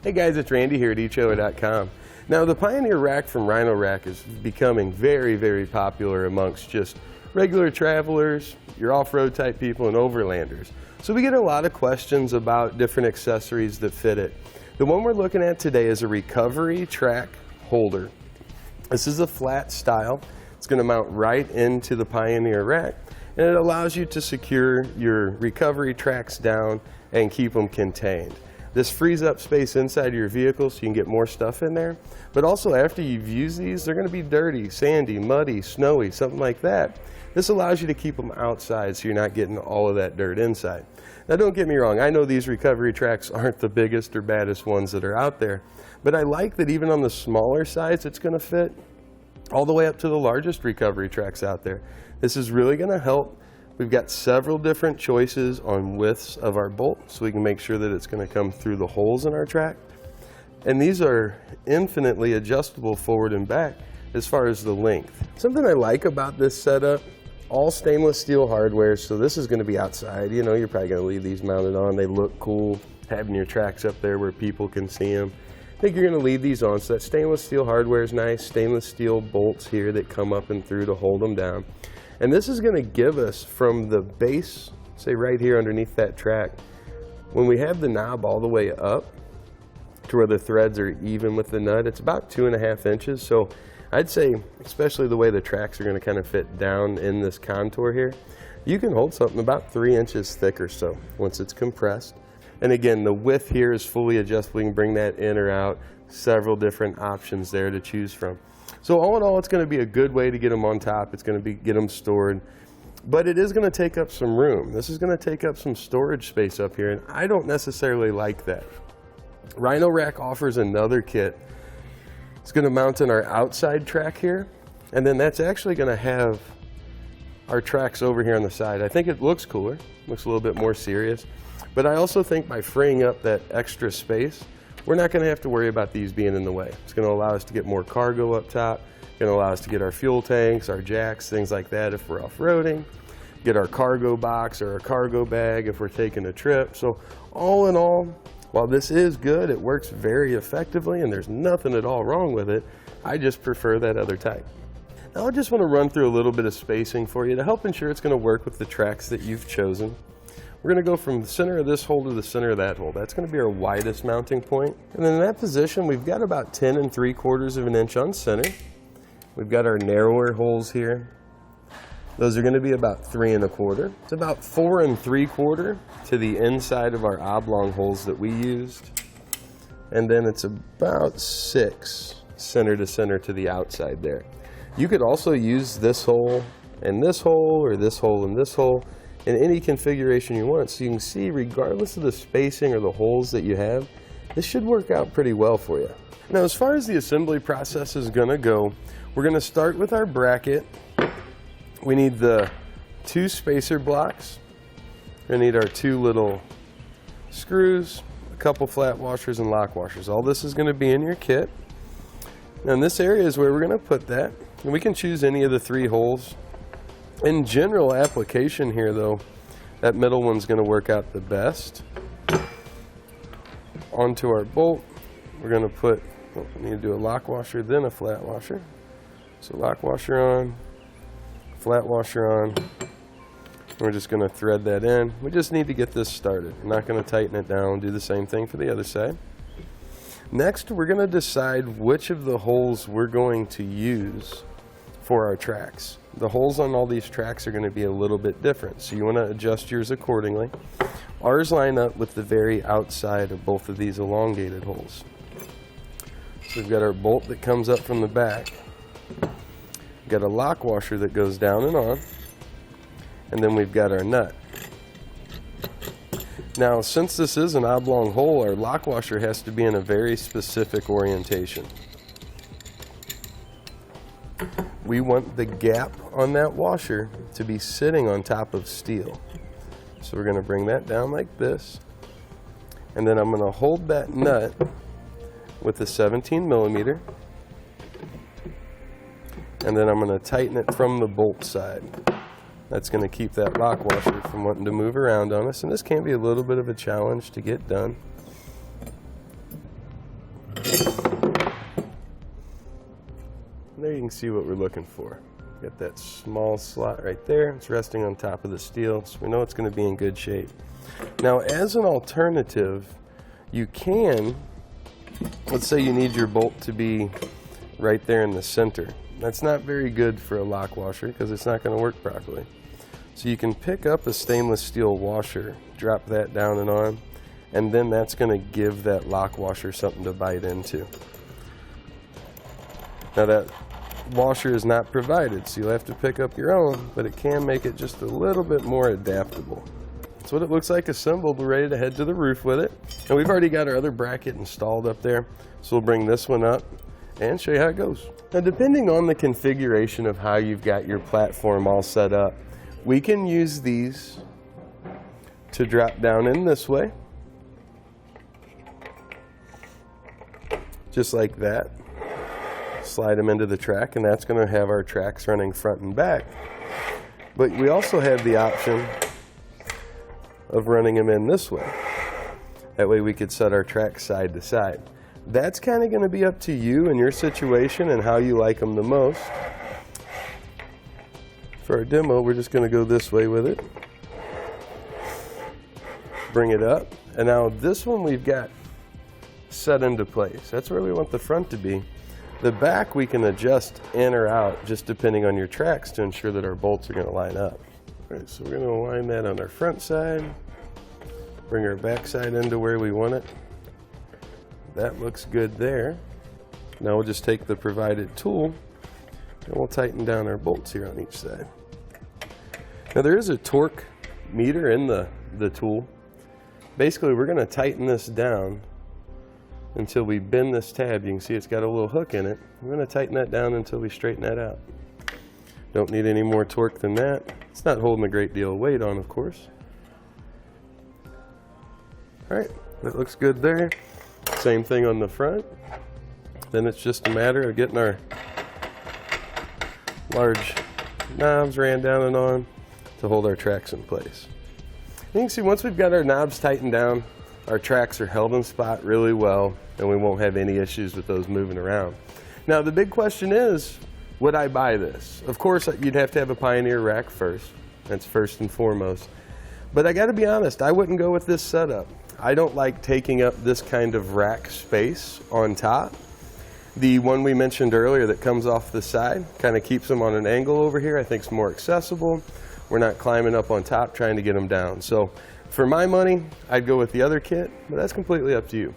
Hey guys, it's Randy here at etrailer.com. Now the Pioneer Rack from Rhino Rack is becoming very popular amongst just regular travelers, your off-road type people, and overlanders. So we get a lot of questions about different accessories that fit it. The one we're looking at today is a recovery track holder. This is a flat style. It's going to mount right into the Pioneer Rack, and it allows you to secure your recovery tracks down and keep them contained. This frees up space inside your vehicle so you can get more stuff in there. But also after you've used these, they're going to be dirty, sandy, muddy, snowy, something like that. This allows you to keep them outside so you're not getting all of that dirt inside. Now don't get me wrong, I know these recovery tracks aren't the biggest or baddest ones that are out there, but I like that even on the smaller size it's going to fit all the way up to the largest recovery tracks out there. This is really going to help. We've got several different choices on widths of our bolt, so we can make sure that it's going to come through the holes in our track. And these are infinitely adjustable forward and back as far as the length. Something I like about this setup, all stainless steel hardware, so this is going to be outside. You know, you're probably going to leave these mounted on. They look cool, having your tracks up there where people can see them. I think you're going to leave these on, so that stainless steel hardware is nice. Stainless steel bolts here that come up and through to hold them down. And this is going to give us from the base, say right here underneath that track, when we have the knob all the way up to where the threads are even with the nut, it's about 2.5 inches. So I'd say, especially the way the tracks are going to kind of fit down in this contour here, you can hold something about 3 inches thick or so once it's compressed. And again, the width here is fully adjustable. You can bring that in or out, several different options there to choose from. So all in all, it's going to be a good way to get them on top. It's going to get them stored, but it is going to take up some room. This is going to take up some storage space up here, and I don't necessarily like that. Rhino Rack offers another kit. It's going to mount in our outside track here, and then that's actually going to have our tracks over here on the side. I think it looks cooler, looks a little bit more serious, but I also think by freeing up that extra space, we're not going to have to worry about these being in the way. It's going to allow us to get more cargo up top. It's going to allow us to get our fuel tanks, our jacks, things like that if we're off-roading. Get our cargo box or our cargo bag if we're taking a trip. So all in all, while this is good, it works very effectively and there's nothing at all wrong with it, I just prefer that other type. Now I just want to run through a little bit of spacing for you to help ensure it's going to work with the tracks that you've chosen. We're going to go from the center of this hole to the center of that hole. That's going to be our widest mounting point. And then in that position, we've got about 10 3/4 inch on center. We've got our narrower holes here. Those are going to be about 3 1/4. It's about 4 3/4 to the inside of our oblong holes that we used. And then it's about 6 center to center to the outside there. You could also use this hole and this hole, or this hole and this hole, in any configuration you want. So you can see, regardless of the spacing or the holes that you have, this should work out pretty well for you. Now as far as the assembly process is going to go, we're going to start with our bracket. We need the 2 spacer blocks. We're going to need our 2 little screws, a couple flat washers and lock washers. All this is going to be in your kit. Now in this area is where we're going to put that. And we can choose any of the 3 holes. In general application here though, that middle one's going to work out the best. Onto our bolt, we're going to put, we need to do a lock washer, then a flat washer. So lock washer on, flat washer on. We're just going to thread that in. We just need to get this started. We're not going to tighten it down. Do the same thing for the other side. Next, we're going to decide which of the holes we're going to use for our tracks. The holes on all these tracks are going to be a little bit different, so you want to adjust yours accordingly. Ours line up with the very outside of both of these elongated holes. So we've got our bolt that comes up from the back. We've got a lock washer that goes down and on, and then we've got our nut. Now, since this is an oblong hole, our lock washer has to be in a very specific orientation. We want the gap on that washer to be sitting on top of steel. So we're going to bring that down like this, and then I'm going to hold that nut with the 17mm, and then I'm going to tighten it from the bolt side. That's going to keep that lock washer from wanting to move around on us, and this can be a little bit of a challenge to get done. There you can see what we're looking for. Got that small slot right there. It's resting on top of the steel, so we know it's going to be in good shape. Now, as an alternative, you can, let's say you need your bolt to be right there in the center. That's not very good for a lock washer because it's not going to work properly. So you can pick up a stainless steel washer, drop that down and on, and then that's going to give that lock washer something to bite into. Now that washer is not provided, so you'll have to pick up your own, but it can make it just a little bit more adaptable. That's what it looks like assembled. We're ready to head to the roof with it. And we've already got our other bracket installed up there, so we'll bring this one up and show you how it goes. Now, depending on the configuration of how you've got your platform all set up, we can use these to drop down in this way, just like that. Slide them into the track, and that's going to have our tracks running front and back. But we also have the option of running them in this way. That way we could set our tracks side to side. That's kind of going to be up to you and your situation and how you like them the most. For our demo, we're just going to go this way with it. Bring it up. And now this one we've got set into place. That's where we want the front to be. The back we can adjust in or out just depending on your tracks to ensure that our bolts are going to line up. All right, so we're going to align that on our front side. Bring our back side into where we want it. That looks good there. Now we'll just take the provided tool and we'll tighten down our bolts here on each side. Now there is a torque meter in the tool. Basically we're going to tighten this down until we bend this tab. You can see it's got a little hook in it. We're going to tighten that down until we straighten that out. Don't need any more torque than that. It's not holding a great deal of weight on, of course. All right, that looks good there. Same thing on the front. Then it's just a matter of getting our large knobs ran down and on to hold our tracks in place. You can see once we've got our knobs tightened down, our tracks are held in spot really well, and we won't have any issues with those moving around. Now the big question is, would I buy this? Of course, you'd have to have a Pioneer rack first. That's first and foremost. But I gotta be honest, I wouldn't go with this setup. I don't like taking up this kind of rack space on top. The one we mentioned earlier that comes off the side kind of keeps them on an angle over here. I think it's more accessible. We're not climbing up on top trying to get them down. So for my money, I'd go with the other kit, but that's completely up to you.